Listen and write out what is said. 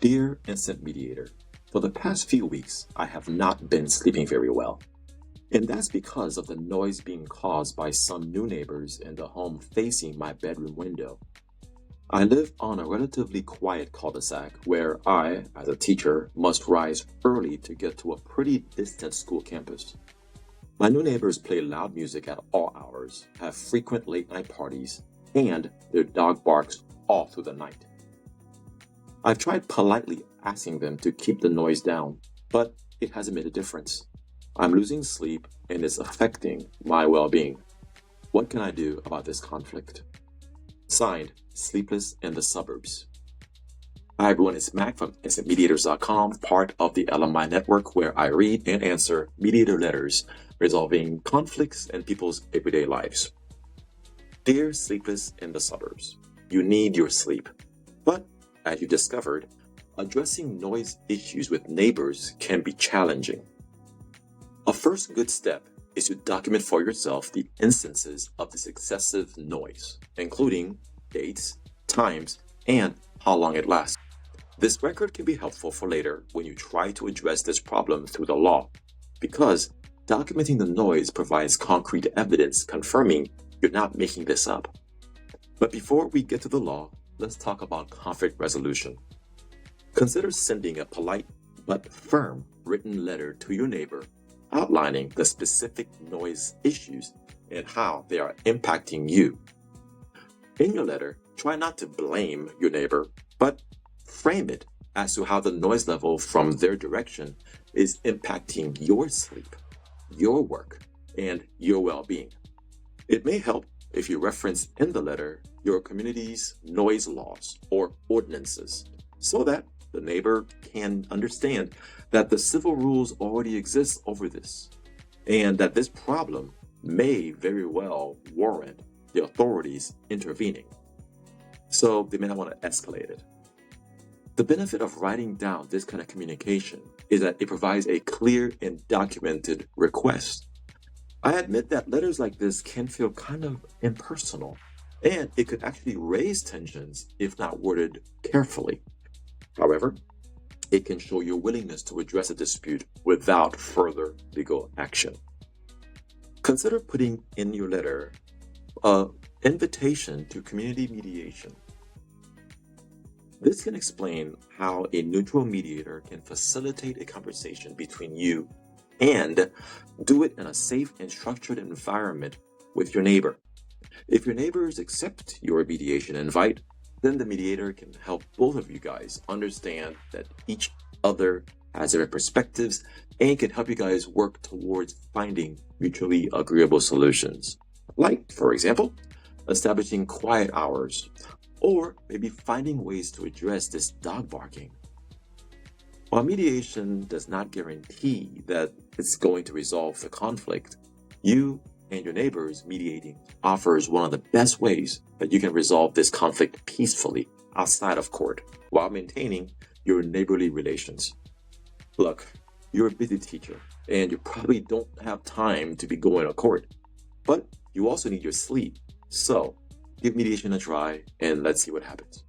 Dear Instant Mediator, for the past few weeks, I have not been sleeping very well. And that's because of the noise being caused by some new neighbors in the home facing my bedroom window. I live on a relatively quiet cul-de-sac where I, as a teacher, must rise early to get to a pretty distant school campus. My new neighbors play loud music at all hours, have frequent late-night parties, and their dog barks all through the night. I've tried politely asking them to keep the noise down, but it hasn't made a difference. I'm losing sleep and it's affecting my well-being. What can I do about this conflict? Signed, Sleepless in the Suburbs. Hi everyone, it's Mac from InstantMediators.com, part of the LMI.Network, where I read and answer mediator letters resolving conflicts in people's everyday lives. Dear Sleepless in the Suburbs, you need your sleep. But as you discovered, addressing noise issues with neighbors can be challenging. A first good step is to document for yourself the instances of this excessive noise, including dates, times, and how long it lasts. This record can be helpful for later when you try to address this problem through the law, because documenting the noise provides concrete evidence confirming you're not making this up. But before we get to the law, let's talk about conflict resolution. Consider sending a polite but firm written letter to your neighbor outlining the specific noise issues and how they are impacting you. In your letter, try not to blame your neighbor, but frame it as to how the noise level from their direction is impacting your sleep, your work, and your well-being. It may help if you reference in the letter your community's noise laws or ordinances so that the neighbor can understand that the civil rules already exist over this and that this problem may very well warrant the authorities intervening. So they may not want to escalate it. The benefit of writing down this kind of communication is that it provides a clear and documented request. I admit that letters like this can feel kind of impersonal, and it could actually raise tensions if not worded carefully. However, it can show your willingness to address a dispute without further legal action. Consider putting in your letter an invitation to community mediation. This can explain how a neutral mediator can facilitate a conversation between you and do it in a safe and structured environment with your neighbor. If your neighbors accept your mediation invite, then the mediator can help both of you guys understand that each other has their perspectives and can help you guys work towards finding mutually agreeable solutions. Like, for example, establishing quiet hours, or maybe finding ways to address this dog barking. While mediation does not guarantee that it's going to resolve the conflict, you and your neighbors mediating offers one of the best ways that you can resolve this conflict peacefully outside of court while maintaining your neighborly relations. Look, you're a busy teacher and you probably don't have time to be going to court, but you also need your sleep. So give mediation a try and let's see what happens.